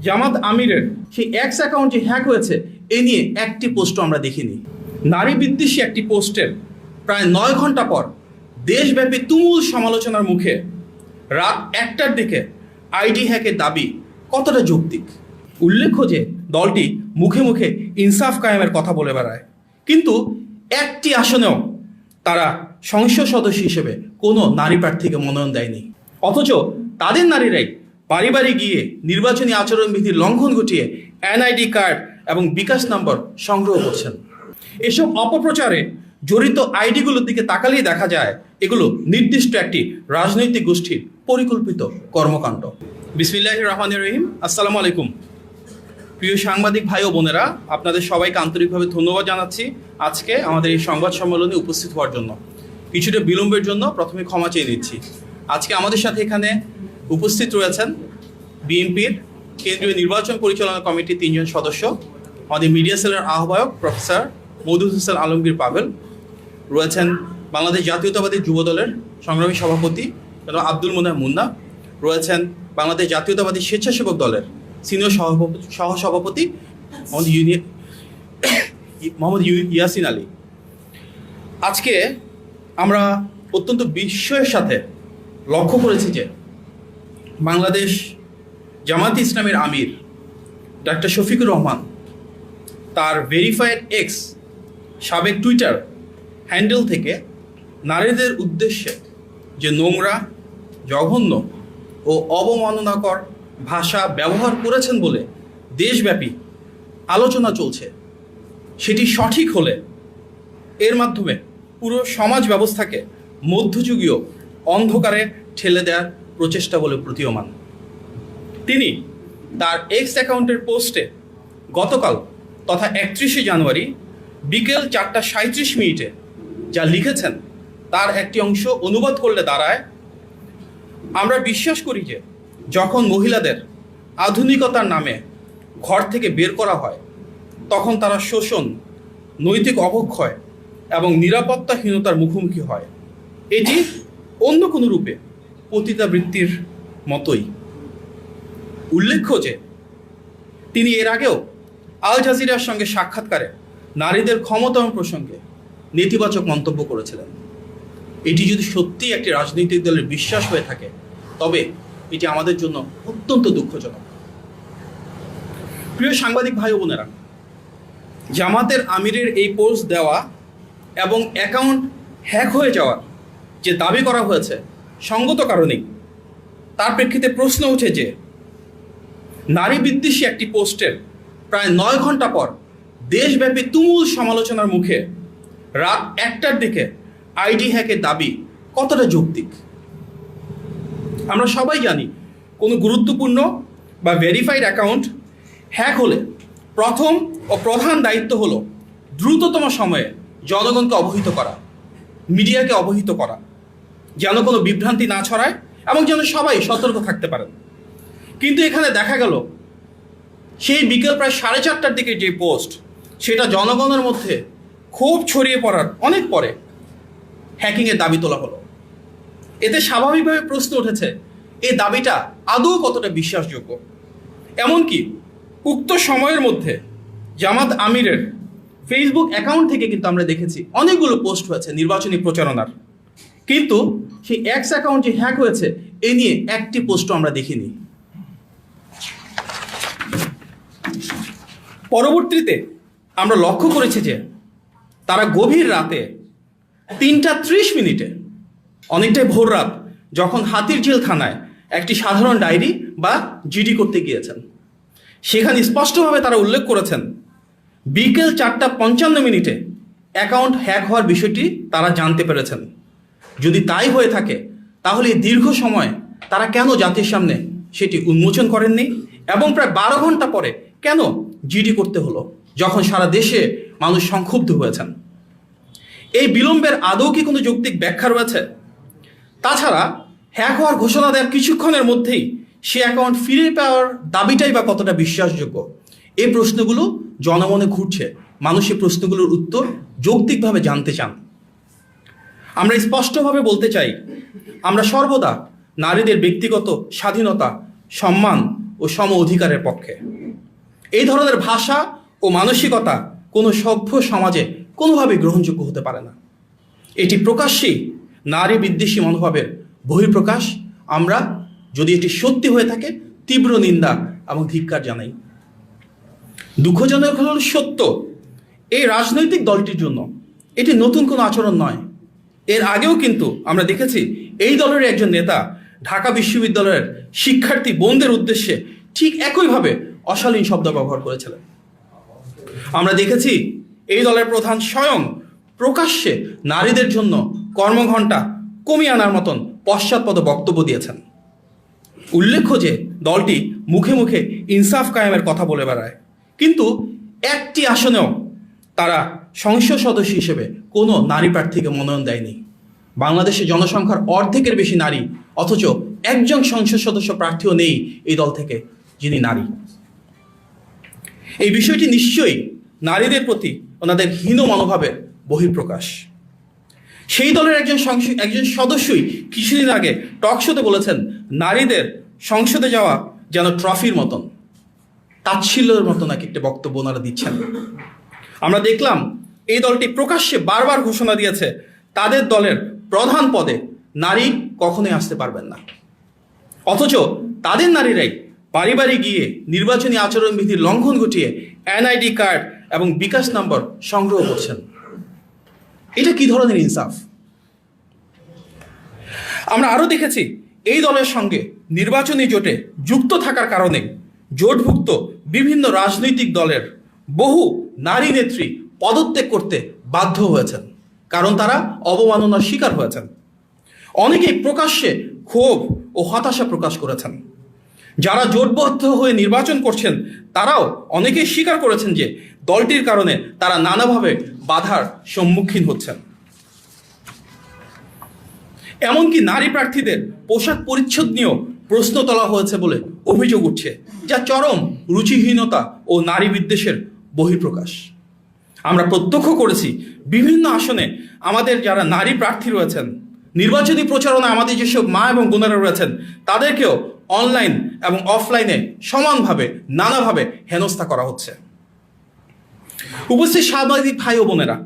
জামাত আমিরের সেই x account যে হ্যাক হয়েছে এ নিয়ে একটি পোস্টও আমরা দেখিনি। নারী বিদ্বেষী একটি পোস্টের প্রায় 9 ঘন্টা পর দেশব্যাপী তুমুল সমালোচনার মুখে রাত 1টার দিকে আইডি হ্যাকের দাবি কতটা যৌক্তিক। উল্লেখ্য যে দলটি মুখে মুখে ইনসাফ কায়েমের কথা বলে বেড়ায়, কিন্তু একটি আসনেও তারা সংসদ সদস্য হিসেবে কোনো নারী প্রার্থীকে মনোনয়ন দেয়নি। অথচ তাদের নারীরাই বাড়ি বাড়ি গিয়ে নির্বাচনী আচরণবিধির লঙ্ঘন ঘটিয়ে এনআইডি কার্ড এবং বিকাশ নম্বর সংগ্রহ করছেন। এসব অপপ্রচারে জড়িত আইডিগুলোর দিকে তাকালেই দেখা যায় এগুলো নির্দিষ্ট একটি রাজনৈতিক গোষ্ঠীর পরিকল্পিত কর্মকাণ্ড। বিসমিল্লাহির রহমানির রহিম। আসসালামু আলাইকুম প্রিয় সাংবাদিক ভাই ও বোনেরা, আপনাদের সবাইকে আন্তরিকভাবে ধন্যবাদ জানাচ্ছি আজকে আমাদের এই সংবাদ সম্মেলনে উপস্থিত হওয়ার জন্য। কিছুটা বিলম্বের জন্য প্রথমে ক্ষমা চেয়ে নিচ্ছি। আজকে আমাদের সাথে এখানে উপস্থিত রয়েছেন বিএনপির কেন্দ্রীয় নির্বাচন পরিচালনা কমিটির 3 জন সদস্য, আমাদের মিডিয়া সেলের আহ্বায়ক প্রফেসর মওদুদ হোসেন আলমগীর পাভেল, রয়েছেন বাংলাদেশ জাতীয়তাবাদী যুবদলের সংগ্রামী সভাপতি আব্দুল মোনায়েম মুন্না, রয়েছেন বাংলাদেশ জাতীয়তাবাদী স্বেচ্ছাসেবক দলের সিনিয়র সহসভাপতি মোহাম্মদ ইয়াসিন আলী। আজকে আমরা অত্যন্ত বিস্ময়ের সাথে লক্ষ্য করেছি যে বাংলাদেশ জামাত ইসলামের আমির ডাক্তার শফিকুর রহমান তার ভেরিফাইড এক্স সাবেক টুইটার হ্যান্ডেল থেকে নারীদের উদ্দেশ্যে যে নোংরা, জঘন্য ও অবমাননাকর ভাষা ব্যবহার করেছেন বলে দেশব্যাপী আলোচনা চলছে, সেটি সঠিক হলে এর মাধ্যমে পুরো সমাজ ব্যবস্থাকে মধ্যযুগীয় অন্ধকারে ঠেলে দেওয়ার প্রচেষ্টা বলে প্রতীয়মান। তিনি তার এক্স অ্যাকাউন্টের পোস্টে গতকাল তথা 31শে জানুয়ারি বিকেল 4:37 যা লিখেছেন তার একটি অংশ অনুবাদ করলে দাঁড়ায়, আমরা বিশ্বাস করি যে যখন মহিলাদের আধুনিকতার নামে ঘর থেকে বের করা হয় তখন তারা শোষণ, নৈতিক অবক্ষয় এবং নিরাপত্তাহীনতার মুখোমুখি হয়। এটি অন্য কোনো রূপে পতিতাবৃত্তির মতোই। উল্লেখ্য যে তিনি এর আগেও আল জাজিরার সঙ্গে সাক্ষাৎকারে নারীদের ক্ষমতায়ন প্রসঙ্গে নেতিবাচক মন্তব্য করেছিলেন। এটি যদি সত্যিই একটি রাজনৈতিক দলের বিশ্বাস হয়ে থাকে তবে এটি আমাদের জন্য অত্যন্ত দুঃখজনক। প্রিয় সাংবাদিক ভাই ও বোনেরা, জামাতের আমিরের এই পোস্ট দেওয়া এবং অ্যাকাউন্ট হ্যাক হয়ে যাওয়ার যে দাবি করা হয়েছে সঙ্গত কারণেই তার প্রেক্ষিতে প্রশ্ন উঠে যে নারী বিদ্বেষী একটি পোস্টের প্রায় 9 ঘন্টা পর দেশব্যাপী তুমুল সমালোচনার মুখে রাত 1টার দিকে আইডি হ্যাকের দাবি কতটা যৌক্তিক। আমরা সবাই জানি কোনো গুরুত্বপূর্ণ বা ভেরিফাইড অ্যাকাউন্ট হ্যাক হলে প্রথম ও প্রধান দায়িত্ব হলো দ্রুততম সময়ে জনগণকে অবহিত করা, মিডিয়াকে অবহিত করা, যেন কোনো বিভ্রান্তি না ছড়ায় এবং যেন সবাই সতর্ক থাকতে পারেন। কিন্তু এখানে দেখা গেল সেই বিকেল প্রায় 4:30টার দিকে যে পোস্ট, সেটা জনগণের মধ্যে ক্ষোভ ছড়িয়ে পড়ার অনেক পরে হ্যাকিংয়ের দাবি তোলা হলো। এতে স্বাভাবিকভাবে প্রশ্ন উঠেছে এই দাবিটা আদৌ কতটা বিশ্বাসযোগ্য। এমনকি উক্ত সময়ের মধ্যে জামাত আমিরের ফেসবুক অ্যাকাউন্ট থেকে কিন্তু আমরা দেখেছি অনেকগুলো পোস্ট হয়েছে নির্বাচনী প্রচারণার, কিন্তু সেই এক্স অ্যাকাউন্ট যে হ্যাক হয়েছে এ নিয়ে একটি পোস্টও আমরা দেখিনি। পরবর্তীতে আমরা লক্ষ্য করেছি যে তারা গভীর রাতে 3:30 অনেকটাই ভোর রাত, যখন হাতিরঝিল থানায় একটি সাধারণ ডায়েরি বা জিডি করতে গিয়েছেন, সেখানে স্পষ্টভাবে তারা উল্লেখ করেছেন বিকেল 4:55 অ্যাকাউন্ট হ্যাক হওয়ার বিষয়টি তারা জানতে পেরেছেন। যদি তাই হয়ে থাকে তাহলে এই দীর্ঘ সময় তারা কেন জাতির সামনে সেটি উন্মোচন করেননি এবং প্রায় 12 ঘন্টা পরে কেন জিডি করতে হলো, যখন সারা দেশে মানুষ সংক্ষুব্ধ হয়েছেন? এই বিলম্বের আদৌ কি কোনো যৌক্তিক ব্যাখ্যা রয়েছে? তাছাড়া হ্যাক হওয়ার ঘোষণা দেওয়ার কিছুক্ষণের মধ্যেই সে অ্যাকাউন্ট ফিরে পাওয়ার দাবিটাই বা কতটা বিশ্বাসযোগ্য? এই প্রশ্নগুলো জনমনে ঘুরছে। মানুষ এই প্রশ্নগুলোর উত্তর যৌক্তিকভাবে জানতে চান। আমরা স্পষ্টভাবে বলতে চাই, আমরা সর্বদা নারীদের ব্যক্তিগত স্বাধীনতা, সম্মান ও ও সম অধিকারের পক্ষে। এই ধরনের ভাষা ও মানসিকতা কোনো সভ্য সমাজে কোনোভাবেই গ্রহণযোগ্য হতে পারে না। এটি প্রকাশ্যেই নারী বিদ্বেষী মনোভাবের বহিঃপ্রকাশ। আমরা যদি এটি সত্যি হয়ে থাকে তীব্র নিন্দা এবং ধিক্কার জানাই। দুঃখজনক হল সত্য, এই রাজনৈতিক দলটির জন্য এটি নতুন কোনো আচরণ নয়। এর আগেও কিন্তু আমরা দেখেছি এই দলের একজন নেতা ঢাকা বিশ্ববিদ্যালয়ের শিক্ষার্থী বোনদের উদ্দেশ্যে ঠিক একইভাবে অশালীন শব্দ ব্যবহার করেছিলেন। আমরা দেখেছি এই দলের প্রধান স্বয়ং প্রকাশ্যে নারীদের জন্য কর্মঘণ্টা কমিয়ে আনার মতন পশ্চাৎপদ বক্তব্য দিয়েছেন। উল্লেখ্য যে দলটি মুখে মুখে ইনসাফ কায়েমের কথা বলে বেড়ায়, কিন্তু একটি আসনেও তারা সংসদ সদস্য হিসেবে কোনো নারী প্রার্থীকে মনোনয়ন দেয়নি। বাংলাদেশের জনসংখ্যার অর্ধেকের বেশি নারী, অথচ একজন সংসদ সদস্য প্রার্থীও নেই এই দল থেকে যিনি নারী। এই বিষয়টি নিশ্চয়ই নারীদের প্রতি ওনাদের হীন মনোভাবের বহিঃপ্রকাশ। সেই দলের একজন সদস্যই কিছুদিন আগে টক শোতে বলেছেন, নারীদের সংসদে যাওয়া যেন ট্রফির মতন, তাচ্ছিল্যের মতো নাকি একটা বক্তব্য ওনারা দিচ্ছেন। আমরা দেখলাম এই দলটি প্রকাশ্যে বারবার ঘোষণা দিয়েছে তাদের দলের প্রধান পদে নারী কখনোই আসতে পারবেন না, অথচ তাদের নারীরাই বাড়ি বাড়ি গিয়ে নির্বাচনী আচরণবিধির লঙ্ঘন ঘটিয়ে এনআইডি কার্ড এবং বিকাশ নম্বর সংগ্রহ করছেন। এটা কি ধরনের ইনসাফ? আমরা আরো দেখেছি এই দলের সঙ্গে নির্বাচনী জোটে যুক্ত থাকার কারণে জোটভুক্ত বিভিন্ন রাজনৈতিক দলের বহু নারী নেত্রী পদত্যাগ করতে বাধ্য হয়েছেন, কারণ তারা অবমাননার শিকার হয়েছেন। অনেকেই প্রকাশ্যে ক্ষোভ ও হতাশা প্রকাশ করেছেন। যারা জোটবদ্ধ হয়ে নির্বাচন করছেন তারাও অনেকেই স্বীকার করেছেন যে দলটির কারণে তারা নানাভাবে বাধার সম্মুখীন হচ্ছেন। এমনকি নারী প্রার্থীদের পোশাক পরিচ্ছদ নিয়েও প্রশ্ন তোলা হয়েছে বলে অভিযোগ উঠছে, যা চরম রুচিহীনতা ও নারী বিদ্বেষের বহিঃপ্রকাশ। আমরা প্রত্যক্ষ করেছি বিভিন্ন আসনে আমাদের যারা নারী প্রার্থী রয়েছেন, নির্বাচনী প্রচারণা আমাদের যেসব মা এবং বোনেরা রয়েছেন তাদেরকেও অনলাইন এবং অফলাইনে সমানভাবে নানাভাবে হেনস্থা করা হচ্ছে। উপস্থিত সাংবাদিক ভাই ও বোনেরা,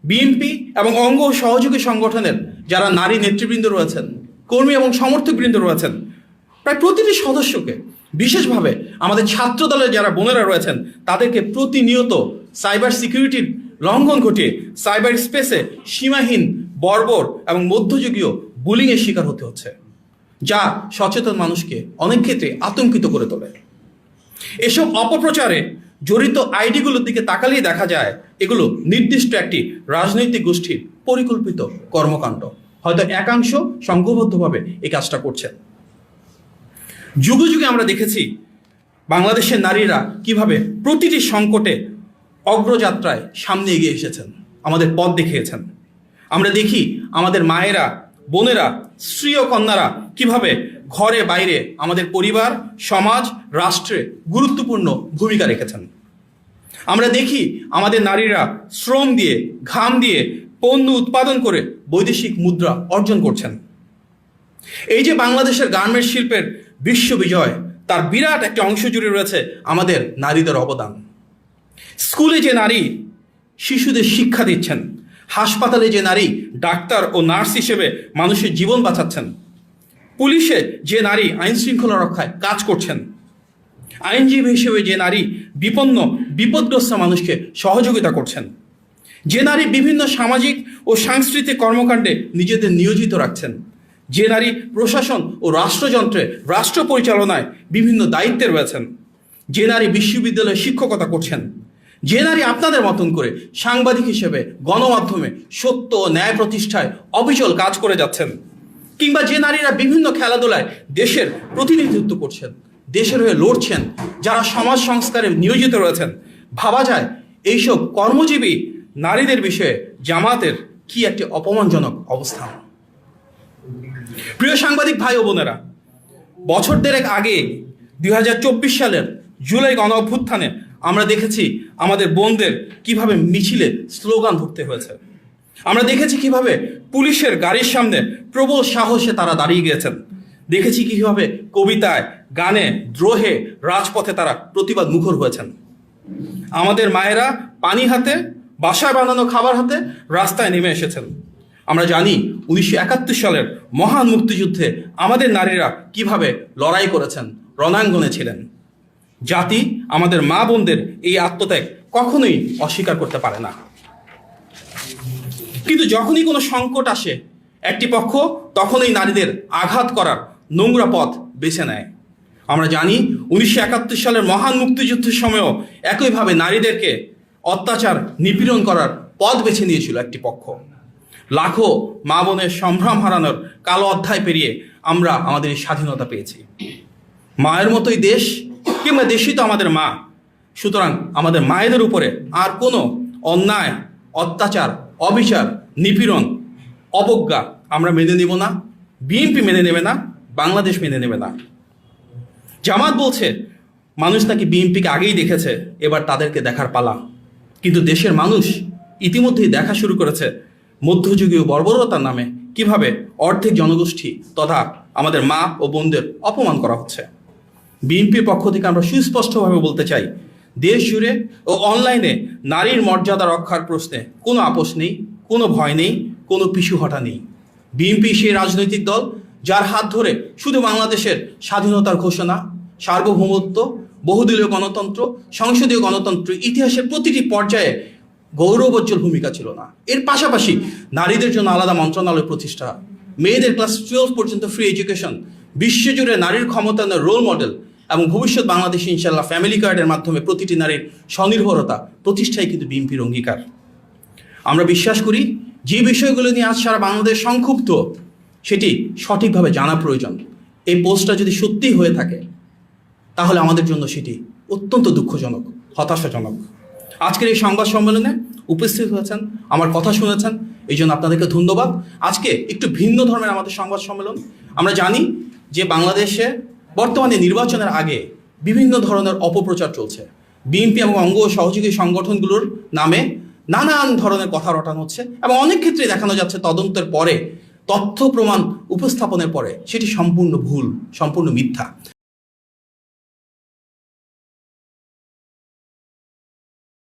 বিএনপি এবং অঙ্গ সহযোগী সংগঠনের যারা নারী নেতৃবৃন্দ রয়েছেন, কর্মী এবং সমর্থকবৃন্দ রয়েছেন, প্রায় প্রতিটি সদস্যকে, বিশেষভাবে আমাদের ছাত্র দলের যারা বোনেরা রয়েছেন তাদেরকে প্রতিনিয়ত সাইবার সিকিউরিটির লঙ্ঘন ঘটিয়ে সাইবার স্পেসে সীমাহীন বর্বর এবং মধ্যযুগীয় বুলিংয়ের শিকার হতে হচ্ছে, যা সচেতন মানুষকে অনেক ক্ষেত্রে আতঙ্কিত করে তোলে। এসব অপপ্রচারে জড়িত আইডিগুলোর দিকে তাকালেই দেখা যায় এগুলো নির্দিষ্ট একটি রাজনৈতিক গোষ্ঠীর পরিকল্পিত কর্মকাণ্ড। হয়তো একাংশ সংঘবদ্ধভাবে এই কাজটা করছে। যুগে যুগে আমরা দেখেছি বাংলাদেশের নারীরা কিভাবে প্রতিটি সংকটে অগ্রযাত্রায় সামনে এগিয়ে এসেছেন, আমাদের পথ দেখিয়েছেন। আমরা দেখি আমাদের মায়েরা, বোনেরা, স্ত্রী ও কন্যারা কিভাবে ঘরে বাইরে আমাদের পরিবার, সমাজ, রাষ্ট্রে গুরুত্বপূর্ণ ভূমিকা রেখেছেন। আমরা দেখি আমাদের নারীরা শ্রম দিয়ে, ঘাম দিয়ে পণ্য উৎপাদন করে বৈদেশিক মুদ্রা অর্জন করছেন। এই যে বাংলাদেশের গার্মেন্টস শিল্পের বিশ্ব বিজয়, তার বিরাট একটা অংশ জুড়ে রয়েছে আমাদের নারীদের অবদান। স্কুলে যে নারী শিশুদের শিক্ষা দিচ্ছেন, হাসপাতালে যে নারী ডাক্তার ও নার্স হিসেবে মানুষের জীবন বাঁচাচ্ছেন, পুলিশে যে নারী আইন শৃঙ্খলা রক্ষায় কাজ করছেন, আইনজীবী হিসেবে যে নারী বিপদগ্রস্ত মানুষকে সহযোগিতা করছেন, যে নারী বিভিন্ন সামাজিক ও সাংস্কৃতিক কর্মকাণ্ডে নিজেদের নিয়োজিত রাখছেন, যে নারী প্রশাসন ও রাষ্ট্রযন্ত্রে, রাষ্ট্র পরিচালনায় বিভিন্ন দায়িত্বে রয়েছেন, যে নারী বিশ্ববিদ্যালয়ে শিক্ষকতা করছেন, যে নারী আপনাদের মতন করে সাংবাদিক হিসেবে গণমাধ্যমে সত্য ও ন্যায় প্রতিষ্ঠায় অবিচল কাজ করে যাচ্ছেন, কিংবা যে নারীরা বিভিন্ন খেলাধুলায় দেশের প্রতিনিধিত্ব করছেন, দেশের হয়ে লড়ছেন, যারা সমাজ সংস্কারে নিয়োজিত রয়েছেন, ভাবা যায় এইসব কর্মজীবী নারীদের বিষয়ে জামাতের কি একটি অপমানজনক অবস্থান। প্রিয় সাংবাদিক ভাই ও বোনেরা, বছর দেড়েক আগে 2024 সালের জুলাই গণ অভ্যুত্থানে আমরা দেখেছি আমাদের বোনদের কিভাবে মিছিলে স্লোগান ধরতে হয়েছে। আমরা দেখেছি কিভাবে পুলিশের গাড়ির সামনে প্রবল সাহসে তারা দাঁড়িয়ে গিয়েছেন। দেখেছি কিভাবে কবিতায়, গানে, দ্রোহে, রাজপথে তারা প্রতিবাদ মুখর হয়েছেন। আমাদের মায়েরা পানি হাতে, বাসায় বানানো খাবার হাতে রাস্তায় নেমে এসেছেন। আমরা জানি 1971 সালের মহান মুক্তিযুদ্ধে আমাদের নারীরা কিভাবে লড়াই করেছেন, রণাঙ্গনে ছিলেন। জাতি আমাদের মা বোনদের এই আত্মত্যাগ কখনোই অস্বীকার করতে পারে না। কিন্তু যখনই কোনো সংকট আসে একটি পক্ষ তখনই নারীদের আঘাত করার নোংরা পথ বেছে নেয়। আমরা জানি 1971 সালের মহান মুক্তিযুদ্ধের সময়ও একইভাবে নারীদেরকে অত্যাচার, নিপীড়ন করার পথ বেছে নিয়েছিল একটি পক্ষ। লাখো মা বোনের সম্ভ্রম হারানোর কালো অধ্যায় পেরিয়ে আমরা আমাদের এই স্বাধীনতা পেয়েছি। মায়ের মতোই দেশ কিংবা দেশই তো আমাদের মা। সুতরাং আমাদের মায়েদের উপরে আর কোনো অন্যায়, অত্যাচার, অবিচার, নিপীড়ন, অবজ্ঞা আমরা মেনে নেব না, বিএনপি মেনে নেবে না, বাংলাদেশ মেনে নেবে না। জামাত বলছে মানুষ নাকি বিএনপিকে আগেই দেখেছে, এবার তাদেরকে দেখার পালা। কিন্তু দেশের মানুষ ইতিমধ্যেই দেখা শুরু করেছে মধ্যযুগীয় বর্বরতার নামে কিভাবে অর্ধেক জনগোষ্ঠী তথা আমাদের মা ও বোনদের অপমান করা হচ্ছে। বিএনপির পক্ষ থেকে আমরা সুস্পষ্টভাবে বলতে চাই, দেশ জুড়ে ও অনলাইনে নারীর মর্যাদা রক্ষার প্রশ্নে কোনো আপোষ নেই, কোনো ভয় নেই, কোনো পিছু হটা নেই। বিএনপি সেই রাজনৈতিক দল যার হাত ধরে শুধু বাংলাদেশের স্বাধীনতার ঘোষণা, সার্বভৌমত্ব, বহুদলীয় গণতন্ত্র, সংসদীয় গণতন্ত্র ইতিহাসের প্রতিটি পর্যায়ে গৌরবোজ্জ্বল ভূমিকা ছিল না। এর পাশাপাশি নারীদের জন্য আলাদা মন্ত্রণালয় প্রতিষ্ঠা, মেয়েদের ক্লাস 12 পর্যন্ত ফ্রি এডুকেশন, বিশ্বজুড়ে নারীর ক্ষমতায়নের রোল মডেল এবং ভবিষ্যৎ বাংলাদেশ ইনশাল্লাহ ফ্যামিলি কার্ডের মাধ্যমে প্রতিটি নারীর স্বনির্ভরতা প্রতিষ্ঠাই কিন্তু বিএনপির অঙ্গীকার। আমরা বিশ্বাস করি যে বিষয়গুলো নিয়ে আজ সারা বাংলাদেশ সংক্ষুব্ধ সেটি সঠিকভাবে জানা প্রয়োজন। এই পোস্টটা যদি সত্যিই হয়ে থাকে তাহলে আমাদের জন্য সেটি অত্যন্ত দুঃখজনক, হতাশাজনক। আজকের এই সংবাদ সম্মেলনে উপস্থিত হয়েছেন, আমার কথা শুনেছেন, এই জন্য আপনাদেরকে ধন্যবাদ। আজকে একটু ভিন্ন ধর্মের আমাদের সংবাদ সম্মেলন। আমরা জানি যে বাংলাদেশে বর্তমানে নির্বাচনের আগে বিভিন্ন ধরনের অপপ্রচার চলছে। বিএনপি এবং অঙ্গ ও সহযোগী সংগঠনগুলোর নামে নানান ধরনের কথা রটানো হচ্ছে এবং অনেক ক্ষেত্রে দেখানো যাচ্ছে তদন্তের পরে, তথ্য প্রমাণ উপস্থাপনের পরে সেটি সম্পূর্ণ ভুল, সম্পূর্ণ মিথ্যা।